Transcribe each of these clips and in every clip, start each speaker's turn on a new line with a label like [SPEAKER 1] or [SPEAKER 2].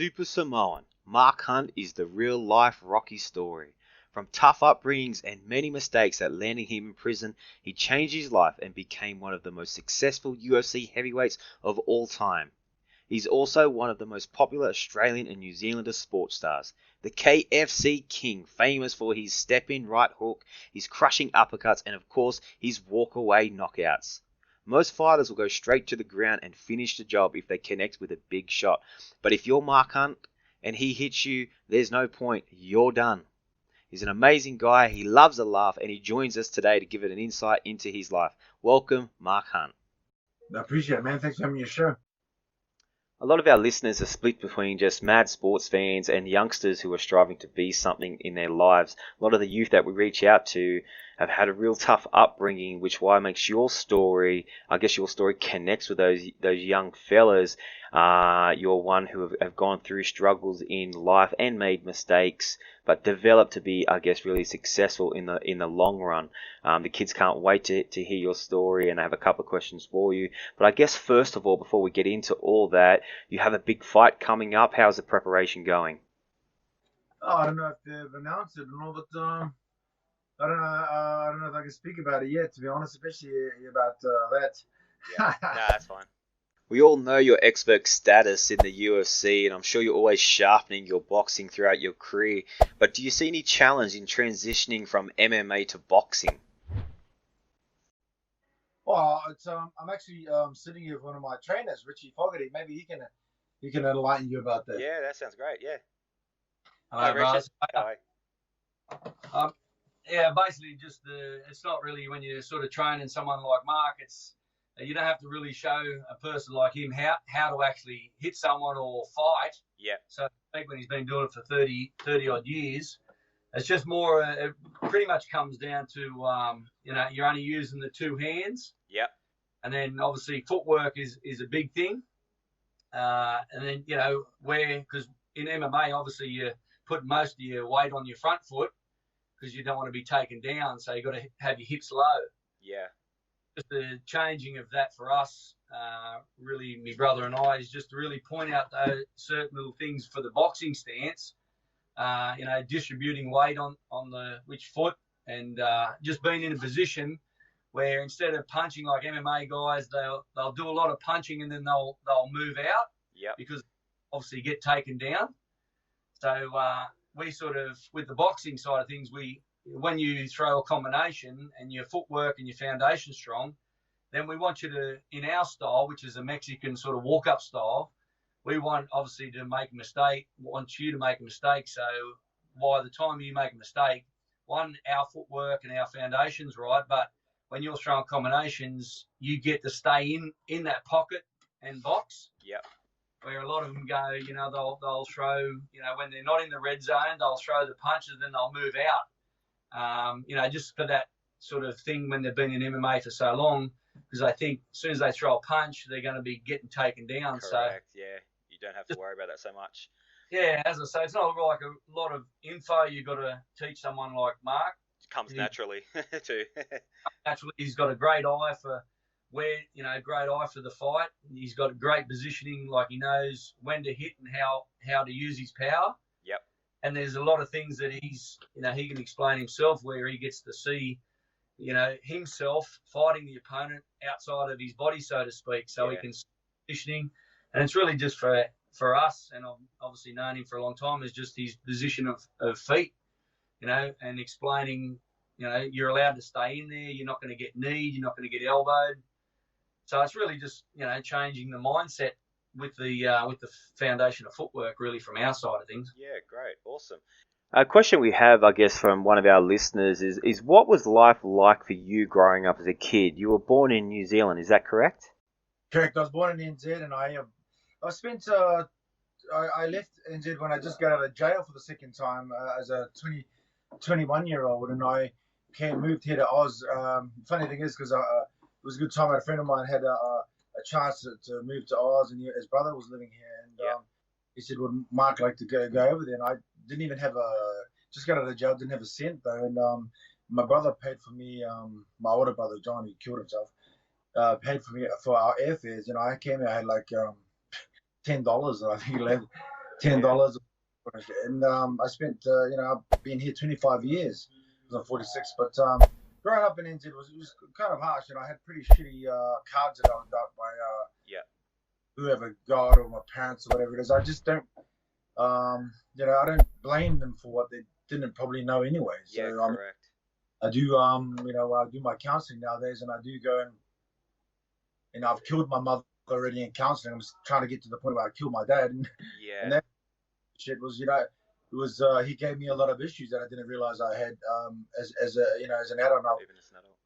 [SPEAKER 1] Super Samoan, Mark Hunt is the real-life Rocky story. From tough upbringings and many mistakes that landed him in prison, he changed his life and became one of the most successful UFC heavyweights of all time. He's also one of the most popular Australian and New Zealander sports stars. The KFC King, famous for his step-in right hook, his crushing uppercuts, and of course, his walk-away knockouts. Most fighters will go straight to the ground and finish the job if they connect with a big shot. But if you're Mark Hunt and he hits you, there's no point. You're done. He's an amazing guy. He loves a laugh, and he joins us today to give it an insight into his life. Welcome, Mark Hunt.
[SPEAKER 2] I appreciate it, man. Thanks for having me on your show.
[SPEAKER 1] A lot of our listeners are split between just mad sports fans and youngsters who are striving to be something in their lives. A lot of the youth that we reach out to have had a real tough upbringing, which why makes your story, I guess your story connects with those young fellas. You're one who have gone through struggles in life and made mistakes, but developed to be, I guess, really successful in the long run. The kids can't wait to hear your story, and I have a couple of questions for you. But I guess first of all, before we get into all that, you have a big fight coming up. How's the preparation going?
[SPEAKER 2] Oh, I don't know if they've announced it or not, but I don't know. I don't know if I can speak about it yet, to be honest, especially about that.
[SPEAKER 1] Yeah, no, that's fine. We all know your expert status in the UFC, and I'm sure you're always sharpening your boxing throughout your career. But do you see any challenge in transitioning from MMA to boxing?
[SPEAKER 2] Well, it's I'm actually sitting here with one of my trainers, Richie Fogarty. Maybe he can enlighten you about that.
[SPEAKER 1] Yeah, that sounds great. Yeah.
[SPEAKER 3] Hi,
[SPEAKER 1] Richard.
[SPEAKER 3] Hi. Yeah, basically just it's not really when you're sort of training someone like Mark, it's you don't have to really show a person like him how to actually hit someone or fight.
[SPEAKER 1] Yeah.
[SPEAKER 3] So I think when he's been doing it for 30 odd years, it's just more, it pretty much comes down to, you're only using the two hands.
[SPEAKER 1] Yep.
[SPEAKER 3] And then obviously footwork is a big thing. And then, because in MMA, obviously you put most of your weight on your front foot because you don't want to be taken down. So you've got to have your hips low.
[SPEAKER 1] Yeah.
[SPEAKER 3] Just the changing of that for us, really, my brother and I, is just to really point out those certain little things for the boxing stance. Distributing weight on which foot, and just being in a position where instead of punching like MMA guys, they'll do a lot of punching and then they'll move out.
[SPEAKER 1] Yeah.
[SPEAKER 3] Because obviously get taken down. So we sort of, with the boxing side of things, when you throw a combination and your footwork and your foundation strong, then we want you to, in our style, which is a Mexican sort of walk-up style, we want obviously to make a mistake, want you to make a mistake. So by the time you make a mistake, one, our footwork and our foundation's right, but when you're throwing combinations, you get to stay in that pocket and box.
[SPEAKER 1] Yep.
[SPEAKER 3] Where a lot of them go, they'll throw, when they're not in the red zone, they'll throw the punches, then they'll move out. Just for that sort of thing when they've been in MMA for so long, because I think as soon as they throw a punch, they're going to be getting taken down.
[SPEAKER 1] Correct,
[SPEAKER 3] so
[SPEAKER 1] yeah. You don't have to worry about that so much.
[SPEAKER 3] Yeah, as I say, it's not like a lot of info you've got to teach someone like Mark.
[SPEAKER 1] It comes naturally, too.
[SPEAKER 3] Naturally, he's got a great eye for the fight. He's got great positioning, like he knows when to hit and how to use his power.
[SPEAKER 1] Yep.
[SPEAKER 3] And there's a lot of things that he can explain himself where he gets to see, himself fighting the opponent outside of his body, so to speak. So he can positioning. And it's really just for us, and I've obviously known him for a long time, is just his position of feet, and explaining, you're allowed to stay in there. You're not going to get kneed. You're not going to get elbowed. So it's really just, changing the mindset with the foundation of footwork, really, from our side of things.
[SPEAKER 1] Yeah, great. Awesome. A question we have, I guess, from one of our listeners is what was life like for you growing up as a kid? You were born in New Zealand, is that correct?
[SPEAKER 2] Correct. I was born in NZ, and I spent I left NZ when I just got out of jail for the second time as a 21-year-old, and I moved here to Oz. Funny thing is, because it was a good time. A friend of mine had a chance to move to Oz, and his brother was living here, and he said, "Would Mark like to go over there?" And I didn't even have just got out of jail, didn't have a cent though, and my brother paid for me. My older brother John, who killed himself, paid for me for our airfares. I came here, I had like $10, and I think he left $10. And I spent, I've been here 25 years. I'm 46, but growing up in NZ was kind of harsh, and I had pretty shitty cards that I was dealt by
[SPEAKER 1] Yeah.
[SPEAKER 2] whoever, God or my parents or whatever it is. I just don't, I don't blame them for what they didn't probably know anyway. So
[SPEAKER 1] Yeah, correct.
[SPEAKER 2] I do, I do my counselling nowadays, and I do go and I've killed my mother already in counselling. I'm just trying to get to the point where I killed my dad, and
[SPEAKER 1] Yeah.
[SPEAKER 2] and that shit was, it was he gave me a lot of issues that I didn't realize I had as an adult now.
[SPEAKER 1] Even as an adult.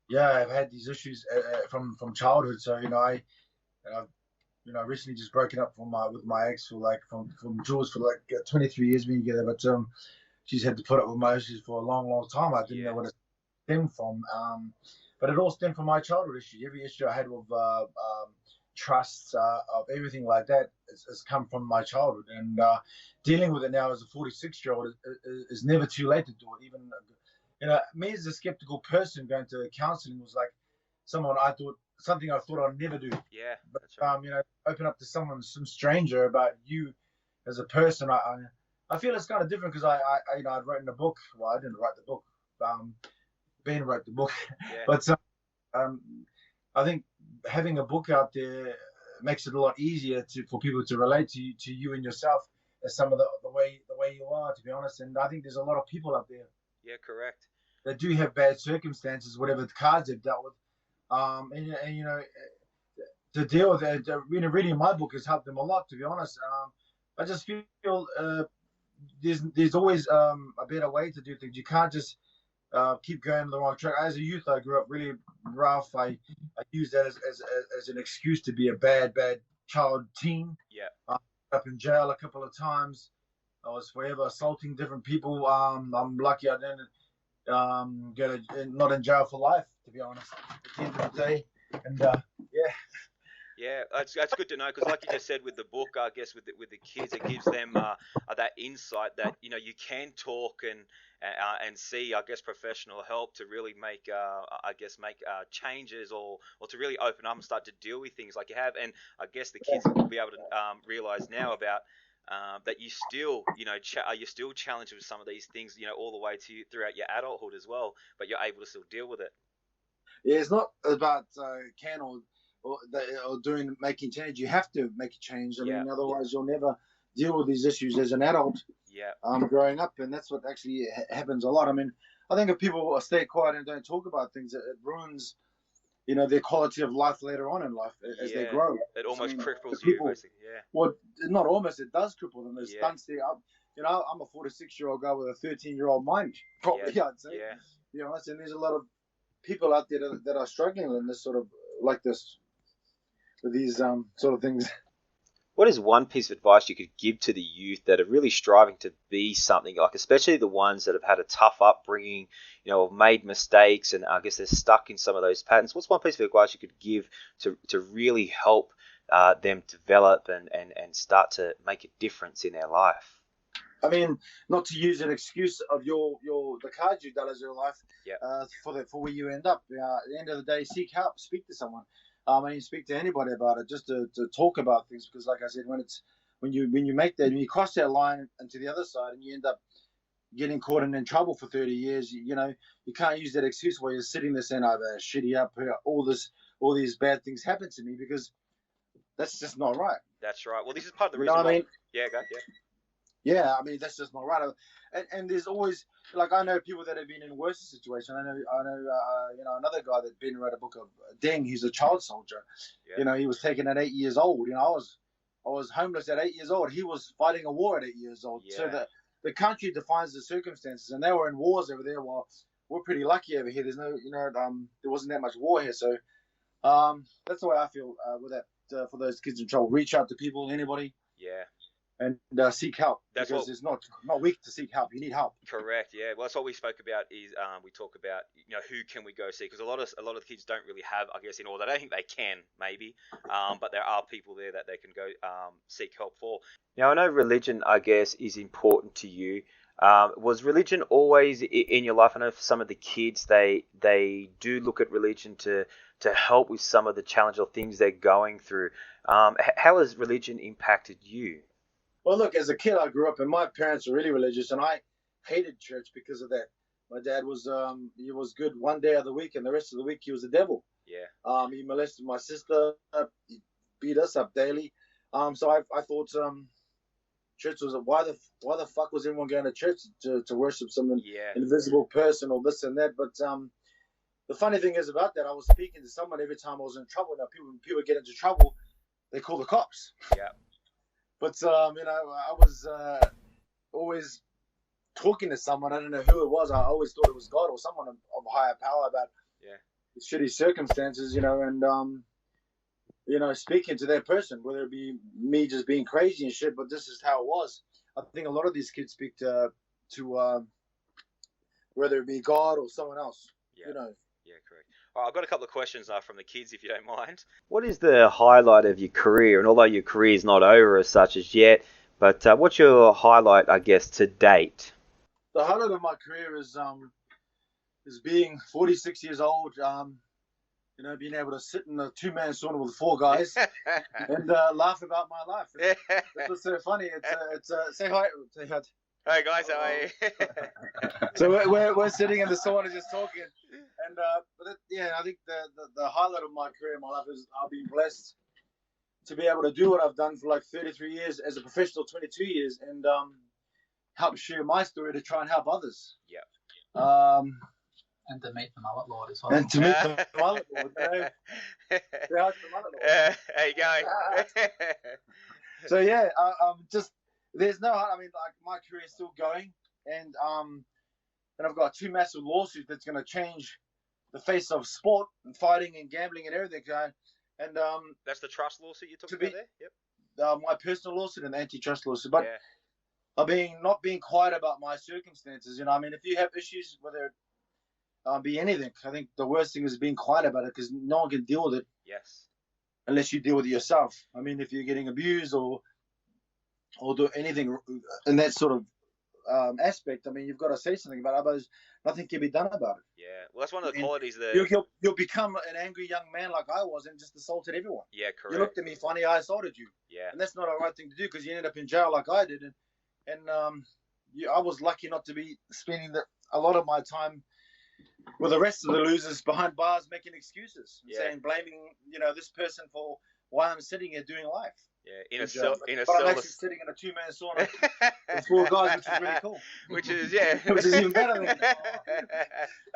[SPEAKER 2] Yeah, I've had these issues from childhood. So I've recently just broken up with my ex for from Jules for 23 years being together, but she's had to put up with my issues for a long time. I didn't know what it stemmed from, but it all stemmed from my childhood issues. Every issue I had with trusts, of everything like that has come from my childhood, and dealing with it now as a 46-year-old is never too late to do it. Even me as a skeptical person, going to counselling was like something I thought I'd never do.
[SPEAKER 1] Yeah,
[SPEAKER 2] but
[SPEAKER 1] that's right.
[SPEAKER 2] Open up to some stranger about you as a person. I feel it's kind of different because I'd written a book. Well, I didn't write the book. Ben wrote the book,
[SPEAKER 1] Yeah.
[SPEAKER 2] but I think having a book out there makes it a lot easier for people to relate to you and yourself as some of the way you are, to be honest. And I think there's a lot of people out there.
[SPEAKER 1] Yeah, correct.
[SPEAKER 2] That do have bad circumstances, whatever the cards they've dealt with, and to deal with it. Reading my book has helped them a lot, to be honest. I just feel there's always a better way to do things. You can't just keep going the wrong track. As a youth, I grew up really rough. I used that as an excuse to be a bad child teen.
[SPEAKER 1] Yeah.
[SPEAKER 2] Up in jail a couple of times. I was forever assaulting different people. I'm lucky I didn't not in jail for life, to be honest, at the end of the day. And
[SPEAKER 1] Yeah, that's good to know, because like you just said with the book, I guess with the kids, it gives them that insight that you can talk and see, I guess, professional help to really make changes, or to really open up and start to deal with things like you have. And I guess the kids will be able to realize now about that you still you're still challenged with some of these things all the way to throughout your adulthood as well, but you're able to still deal with it.
[SPEAKER 2] Yeah, it's not about making change. You have to make a change. I mean, otherwise you'll never deal with these issues as an adult.
[SPEAKER 1] Yeah.
[SPEAKER 2] Growing up, and that's what actually happens a lot. I mean, I think if people stay quiet and don't talk about things, it ruins, their quality of life later on in life as they grow.
[SPEAKER 1] It almost cripples you, basically. Yeah.
[SPEAKER 2] Well, not almost. It does cripple them. There's stunts there. I'm a 46-year-old guy with a 13-year-old mind. Probably, I'd say.
[SPEAKER 1] Yeah.
[SPEAKER 2] And there's a lot of people out there that are struggling in this sort of like this with these sort of things.
[SPEAKER 1] What is one piece of advice you could give to the youth that are really striving to be something, like especially the ones that have had a tough upbringing, have made mistakes, and I guess they're stuck in some of those patterns? What's one piece of advice you could give to really help them develop and start to make a difference in their life?
[SPEAKER 2] I mean, not to use an excuse of the cards you've done as your life for where you end up. At the end of the day, seek help, speak to someone. Speak to anybody about it, just to talk about things, because like I said, when you cross that line into the other side and you end up getting caught in trouble for 30 years, you can't use that excuse where you're sitting there saying, "I've had a shitty up here, all these bad things happen to me," because that's just not right.
[SPEAKER 1] That's right. Well, this is part of the reason why. Yeah, go. Yeah.
[SPEAKER 2] Yeah, I mean, that's just not right. And there's always, like, I know people that have been in worse situations. I know, another guy that Ben wrote a book of Deng. He's a child soldier. Yeah. He was taken at 8 years old. I was homeless at 8 years old. He was fighting a war at 8 years old. Yeah. So the country defines the circumstances, and they were in wars over there. Well, we're pretty lucky over here. There's no, there wasn't that much war here. So, that's the way I feel with that. For those kids in trouble, reach out to people, anybody.
[SPEAKER 1] Yeah.
[SPEAKER 2] And seek help. Because it's not weak to seek help. You need help.
[SPEAKER 1] Correct. Yeah. Well, that's what we spoke about. Is we talk about who can we go see, because a lot of the kids don't really have, I guess, or they don't think they can, maybe. But there are people there that they can go seek help for. Now, I know religion, I guess, is important to you. Was religion always in your life? I know for some of the kids, they do look at religion to help with some of the challenge or things they're going through. How has religion impacted you?
[SPEAKER 2] Well, look, as a kid, I grew up, and my parents were really religious, and I hated church because of that. My dad was he was good one day of the week, and the rest of the week he was the devil.
[SPEAKER 1] Yeah.
[SPEAKER 2] He molested my sister. He beat us up daily. So I thought church was why the fuck was everyone going to church to worship some
[SPEAKER 1] Yeah.
[SPEAKER 2] invisible person or this and that? But the funny thing is about that, I was speaking to someone every time I was in trouble. Now people get into trouble, they call the cops.
[SPEAKER 1] Yeah.
[SPEAKER 2] But I was always talking to someone. I don't know who it was. I always thought it was God or someone of higher power about the shitty circumstances, and speaking to that person, whether it be me just being crazy and shit. But this is how it was. I think a lot of these kids speak to whether it be God or someone else.
[SPEAKER 1] Yeah. Yeah, correct. All right, I've got a couple of questions from the kids, if you don't mind. What is the highlight of your career? And although your career is not over as such as yet, but what's your highlight, I guess, to date?
[SPEAKER 2] The highlight of my career is being 46 years old. Being able to sit in a two-man sauna with 4 guys and laugh about my life. It's what's so funny. It's say hi. Say hi.
[SPEAKER 1] Hey guys, how are you?
[SPEAKER 2] So we're sitting in the sauna just talking, and I think the highlight of my career in my life is I've been blessed to be able to do what I've done for like 33 years as a professional, 22 years, and help share my story to try and help others.
[SPEAKER 1] Yeah.
[SPEAKER 4] And to meet the Mullet Lord as well.
[SPEAKER 2] And to meet the Mullet Lord. The Mullet Lord.
[SPEAKER 1] There you go.
[SPEAKER 2] So yeah, just there's no. I mean, like my career is still going, and I've got 2 massive lawsuits that's going to change the face of sport and fighting and gambling and everything. And
[SPEAKER 1] that's the trust lawsuit you took about there. Yep.
[SPEAKER 2] My personal lawsuit and the antitrust lawsuit, but not being quiet about my circumstances. I mean, if you have issues, whether be anything, I think the worst thing is being quiet about it because no one can deal with it.
[SPEAKER 1] Yes. Unless
[SPEAKER 2] you deal with it yourself. I mean, if you're getting abused or do anything in that sort of aspect, I mean, you've got to say something about it, otherwise nothing can be done about it.
[SPEAKER 1] Yeah, well, that's one of the qualities that
[SPEAKER 2] you'll become an angry young man like I was and just assaulted everyone.
[SPEAKER 1] Yeah, correct.
[SPEAKER 2] You looked at me funny, I assaulted you.
[SPEAKER 1] Yeah,
[SPEAKER 2] and that's not a right thing to do because you ended up in jail like I did, and I was lucky not to be spending a lot of my time with the rest of the losers behind bars making excuses, blaming this person for why I'm sitting here doing life.
[SPEAKER 1] Yeah,
[SPEAKER 2] I'm actually sitting in a 2-man sauna with 4 guys, which is really cool.
[SPEAKER 1] Which is
[SPEAKER 2] which is even better than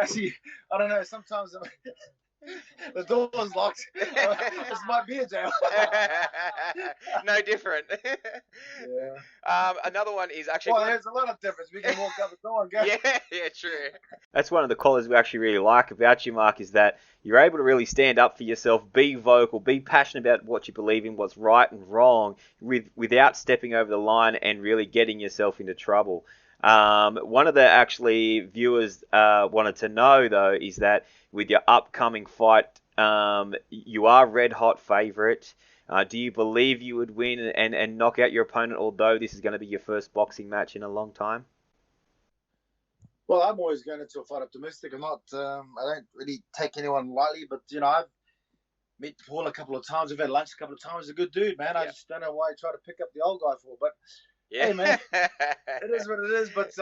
[SPEAKER 2] actually. I don't know. Sometimes the door's locked. This might be a jail.
[SPEAKER 1] No different.
[SPEAKER 2] Yeah.
[SPEAKER 1] Another one is actually.
[SPEAKER 2] Well, there's a lot of difference. We can walk out the door and go.
[SPEAKER 1] Yeah, true. That's one of the qualities we actually really like about you, Mark, is that you're able to really stand up for yourself, be vocal, be passionate about what you believe in, what's right and wrong, without stepping over the line and really getting yourself into trouble. One of the actually viewers wanted to know though is that with your upcoming fight, you are red hot favourite. Do you believe you would win and knock out your opponent, although this is going to be your first boxing match in a long time?
[SPEAKER 2] Well, I'm always going into a fight optimistic. I'm not. I don't really take anyone lightly, but I've met Paul a couple of times. We've had lunch a couple of times. He's a good dude, man. I just don't know why he tried to pick up the old guy for, but. Yeah. Hey man, it is what it is. But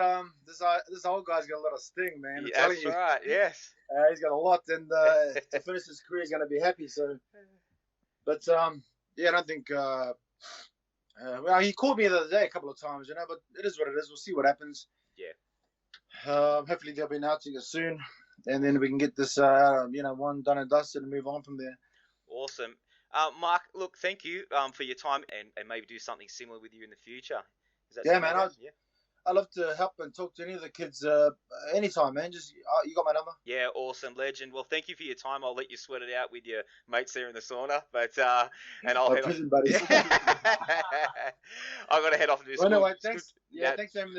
[SPEAKER 2] this old guy's got a lot of sting, man.
[SPEAKER 1] That's right. Yes.
[SPEAKER 2] He's got a lot, and to finish his career, he's going to be happy. So, but I don't think. Well, he called me the other day a couple of times, but it is what it is. We'll see what happens.
[SPEAKER 1] Yeah.
[SPEAKER 2] Hopefully they'll be announcing it soon, and then we can get this one done and dusted and move on from there.
[SPEAKER 1] Awesome. Mark, look, thank you for your time and maybe do something similar with you in the future.
[SPEAKER 2] Man. I'd love to help and talk to any of the kids anytime, man. Just you got my number.
[SPEAKER 1] Yeah, awesome, legend. Well, thank you for your time. I'll let you sweat it out with your mates there in the sauna, but and I'll head
[SPEAKER 2] off. Buddies.
[SPEAKER 1] I've got to head off and do some.
[SPEAKER 2] Well, anyway, thanks. Thanks for having this.